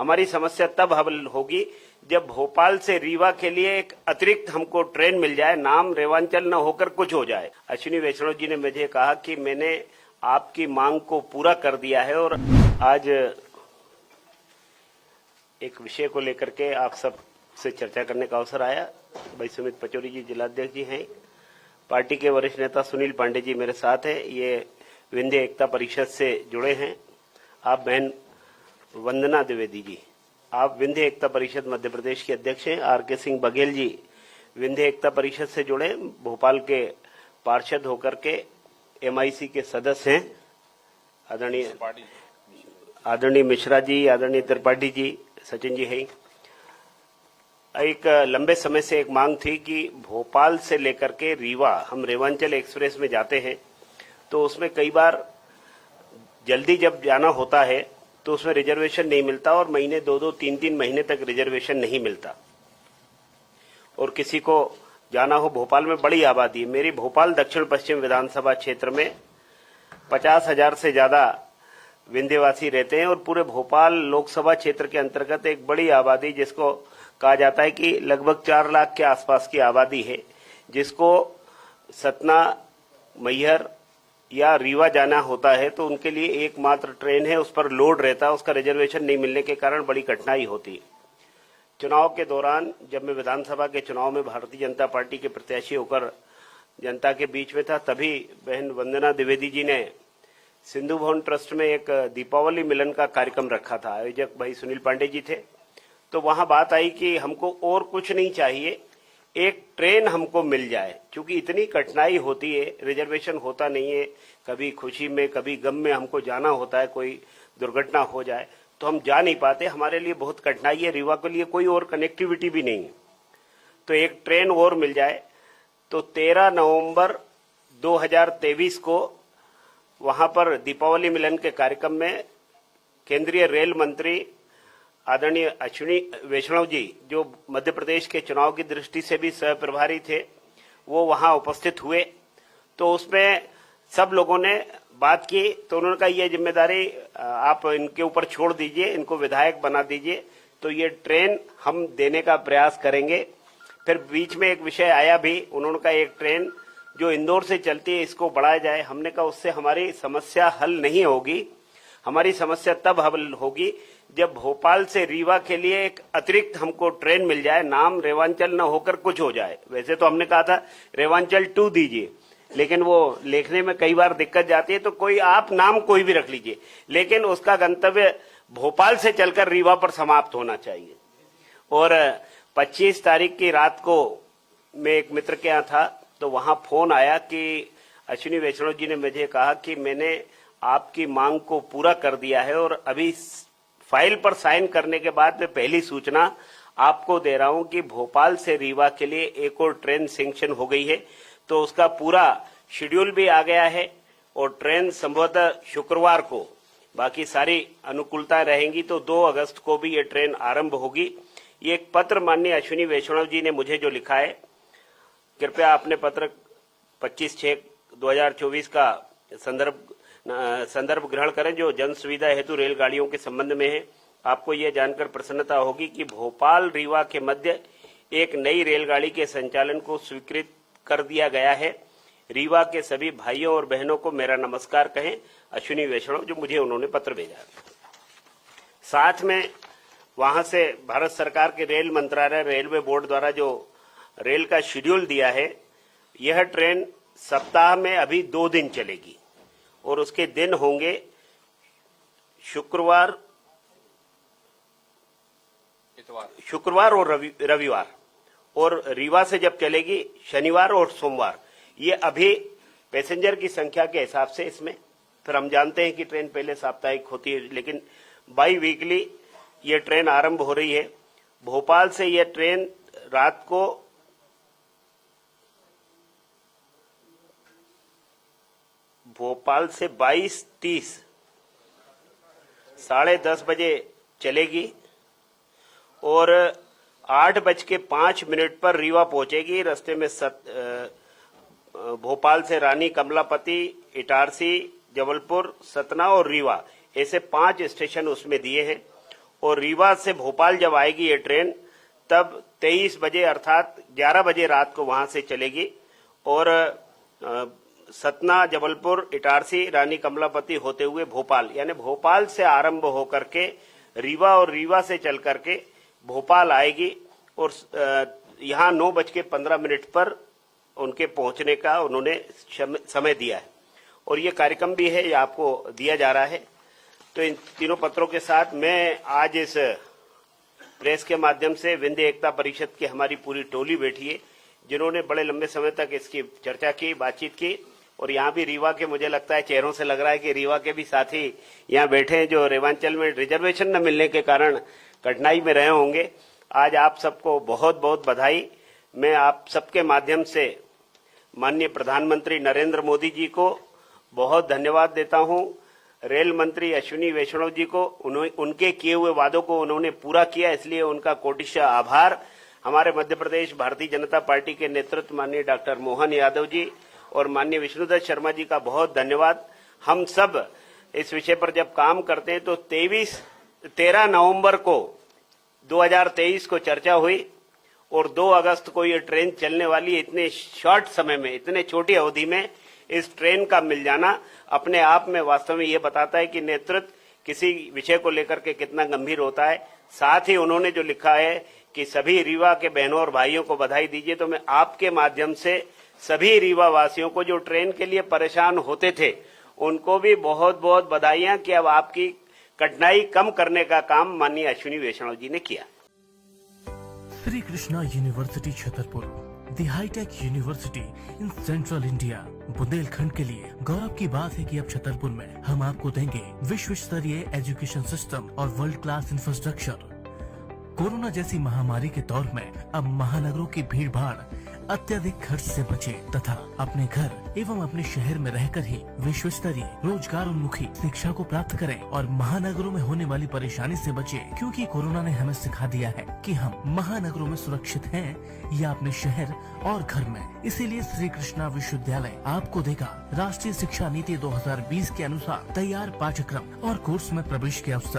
हमारी समस्या तब हल होगी जब भोपाल से रीवा के लिए एक अतिरिक्त हमको ट्रेन मिल जाए, नाम रेवांचल न होकर कुछ हो जाए। अश्विनी वैष्णव जी ने मुझे कहा कि मैंने आपकी मांग को पूरा कर दिया है और आज एक विषय को लेकर के आप सब से चर्चा करने का अवसर आया। भाई सुमित पचौरी जी जिलाध्यक्ष जी हैं, पार्टी के वरिष्ठ नेता सुनील पांडे जी मेरे साथ हैं, ये विंध्य एकता परिषद से जुड़े हैं। आप बहन वंदना द्विवेदी जी, आप विंध्य एकता परिषद मध्य प्रदेश के अध्यक्ष हैं। आर.के. सिंह बघेल जी विंध्य एकता परिषद से जुड़े, भोपाल के पार्षद होकर के MIC के सदस्य हैं। आदरणीय मिश्रा जी, आदरणीय त्रिपाठी जी, सचिन जी है। एक लंबे समय से एक मांग थी कि भोपाल से लेकर के रीवा हम रेवांचल एक्सप्रेस में जाते हैं तो उसमें कई बार जल्दी जब जाना होता है तो उसमें रिजर्वेशन नहीं मिलता और महीने 2-2, 3-3 महीने तक रिजर्वेशन नहीं मिलता। और किसी को जाना हो, भोपाल में बड़ी आबादी है, मेरी भोपाल दक्षिण पश्चिम विधानसभा क्षेत्र में 50,000 से ज्यादा विंध्यवासी रहते हैं और पूरे भोपाल लोकसभा क्षेत्र के अंतर्गत एक बड़ी आबादी, जिसको कहा जाता है कि लगभग 4 लाख के आसपास की आबादी है, जिसको सतना, मैहर या रीवा जाना होता है तो उनके लिए एकमात्र ट्रेन है, उस पर लोड रहता है, उसका रिजर्वेशन नहीं मिलने के कारण बड़ी कठिनाई होती है। चुनाव के दौरान जब मैं विधानसभा के चुनाव में भारतीय जनता पार्टी के प्रत्याशी होकर जनता के बीच में था, तभी बहन वंदना द्विवेदी जी ने सिंधु भवन ट्रस्ट में एक दीपावली मिलन का कार्यक्रम रखा था। आयोजक भाई सुनील पांडे जी थे। तो वहां बात आई कि हमको और कुछ नहीं चाहिए, एक ट्रेन हमको मिल जाए, क्योंकि इतनी कठिनाई होती है, रिजर्वेशन होता नहीं है, कभी खुशी में कभी गम में हमको जाना होता है, कोई दुर्घटना हो जाए तो हम जा नहीं पाते, हमारे लिए बहुत कठिनाई है। रीवा के लिए कोई और कनेक्टिविटी भी नहीं है, तो एक ट्रेन और मिल जाए। तो 13 नवंबर 2023 को वहां पर दीपावली मिलन के कार्यक्रम में केंद्रीय रेल मंत्री आदरणीय अश्विनी वैष्णव जी, जो मध्य प्रदेश के चुनाव की दृष्टि से भी सह प्रभारी थे, वो वहां उपस्थित हुए। तो उसमें सब लोगों ने बात की, तो उन्होंने कहा ये जिम्मेदारी आप इनके ऊपर छोड़ दीजिए, इनको विधायक बना दीजिए, तो ये ट्रेन हम देने का प्रयास करेंगे। फिर बीच में एक विषय आया भी, उन्होंने कहा एक ट्रेन जो इंदौर से चलती है इसको बढ़ाया जाए। हमने कहा उससे हमारी समस्या हल नहीं होगी, हमारी समस्या तब हल होगी जब भोपाल से रीवा के लिए एक अतिरिक्त हमको ट्रेन मिल जाए, नाम रेवांचल न होकर कुछ हो जाए। वैसे तो हमने कहा था रेवांचल 2 दीजिए, लेकिन वो लिखने में कई बार दिक्कत जाती है, तो कोई आप नाम कोई भी रख लीजिए, लेकिन उसका गंतव्य भोपाल से चलकर रीवा पर समाप्त होना चाहिए। और 25 तारीख की रात को मैं एक मित्र के यहाँ था, तो वहां फोन आया कि अश्विनी वैष्णव जी ने मुझे कहा कि मैंने आपकी मांग को पूरा कर दिया है और अभी फाइल पर साइन करने के बाद मैं पहली सूचना आपको दे रहा हूं कि भोपाल से रीवा के लिए एक और ट्रेन सैंक्शन हो गई है। तो उसका पूरा शेड्यूल भी आ गया है और ट्रेन संभवतः शुक्रवार को, बाकी सारी अनुकूलताएं रहेंगी तो 2 अगस्त को भी ये ट्रेन आरंभ होगी। ये एक पत्र माननीय अश्विनी वैष्णव जी ने मुझे जो लिखा है, कृपया अपने पत्र 25/6/2024 का संदर्भ ग्रहण करें, जो जन सुविधा हेतु रेलगाड़ियों के संबंध में है। आपको यह जानकर प्रसन्नता होगी कि भोपाल रीवा के मध्य एक नई रेलगाड़ी के संचालन को स्वीकृत कर दिया गया है। रीवा के सभी भाइयों और बहनों को मेरा नमस्कार कहें, अश्विनी वैष्णव, जो मुझे उन्होंने पत्र भेजा। साथ में वहां से भारत सरकार के रेल मंत्रालय, रेलवे बोर्ड द्वारा जो रेल का शेड्यूल दिया है, यह ट्रेन सप्ताह में अभी 2 दिन चलेगी और उसके दिन होंगे शुक्रवार और रविवार, और रीवा से जब चलेगी शनिवार और सोमवार। ये अभी पैसेंजर की संख्या के हिसाब से इसमें, फिर हम जानते हैं कि ट्रेन पहले साप्ताहिक होती है, लेकिन बाई वीकली ये ट्रेन आरंभ हो रही है। भोपाल से ये ट्रेन रात को भोपाल से 22:30 10:30 बजे चलेगी और 8:05 पर रीवा पहुंचेगी। रास्ते में भोपाल से रानी कमलापति, इटारसी, जबलपुर, सतना और रीवा, ऐसे 5 स्टेशन उसमें दिए हैं। और रीवा से भोपाल जब आएगी ये ट्रेन तब 23 बजे अर्थात 11 बजे रात को वहां से चलेगी और सतना, जबलपुर, इटारसी, रानी कमलापति होते हुए भोपाल, यानी भोपाल से आरंभ होकर के रीवा और रीवा से चल करके भोपाल आएगी और यहाँ 9:15 पर उनके पहुंचने का उन्होंने समय दिया है और ये कार्यक्रम भी है, ये आपको दिया जा रहा है। तो इन तीनों पत्रों के साथ मैं आज इस प्रेस के माध्यम से विंध्य एकता परिषद की हमारी पूरी टोली बैठी है, जिन्होंने बड़े लंबे समय तक इसकी चर्चा की, बातचीत की और यहाँ भी रीवा के, मुझे लगता है चेहरों से लग रहा है कि रीवा के भी साथी यहाँ बैठे हैं जो रेवांचल में रिजर्वेशन न मिलने के कारण कठिनाई में रहे होंगे। आज आप सबको बहुत बहुत बधाई। मैं आप सबके माध्यम से माननीय प्रधानमंत्री नरेंद्र मोदी जी को बहुत धन्यवाद देता हूं, रेल मंत्री अश्विनी वैष्णव जी को, उनके किए हुए वादों को उन्होंने पूरा किया, इसलिए उनका कोटिशः आभार। हमारे मध्य प्रदेश भारतीय जनता पार्टी के नेतृत्व माननीय डॉक्टर मोहन यादव जी और माननीय विष्णुदत्त शर्मा जी का बहुत धन्यवाद। हम सब इस विषय पर जब काम करते हैं तो 13 नवंबर को 2023 को चर्चा हुई और 2 अगस्त को ये ट्रेन चलने वाली। इतने शॉर्ट समय में, इतने छोटी अवधि में इस ट्रेन का मिल जाना अपने आप में वास्तव में ये बताता है कि नेतृत्व किसी विषय को लेकर के कितना गंभीर होता है। साथ ही उन्होंने जो लिखा है कि सभी रीवा के बहनों और भाइयों को बधाई दीजिए, तो मैं आपके माध्यम से सभी रीवा वासियों को जो ट्रेन के लिए परेशान होते थे उनको भी बहुत बहुत बधाइयां कि अब आपकी कठिनाई कम करने का काम माननीय अश्विनी वैष्णव जी ने किया। Shri Krishna university Chhatarpur, the hi tech university in central India. Bundelkhand के लिए गौरव की बात है कि अब छतरपुर में हम आपको देंगे विश्व स्तरीय एजुकेशन सिस्टम और वर्ल्ड क्लास इंफ्रास्ट्रक्चर। कोरोना जैसी महामारी के दौर में अब महानगरों की भीड़ भाड़, अत्यधिक खर्च से बचे तथा अपने घर एवं अपने शहर में रहकर ही विश्व स्तरीय रोजगार उन्मुखी शिक्षा को प्राप्त करें और महानगरों में होने वाली परेशानी से बचे, क्योंकि कोरोना ने हमें सिखा दिया है कि हम महानगरों में सुरक्षित हैं या अपने शहर और घर में। इसीलिए श्री कृष्णा विश्वविद्यालय आपको देगा राष्ट्रीय शिक्षा नीति 2020 के अनुसार तैयार पाठ्यक्रम और कोर्स में प्रवेश के अवसर।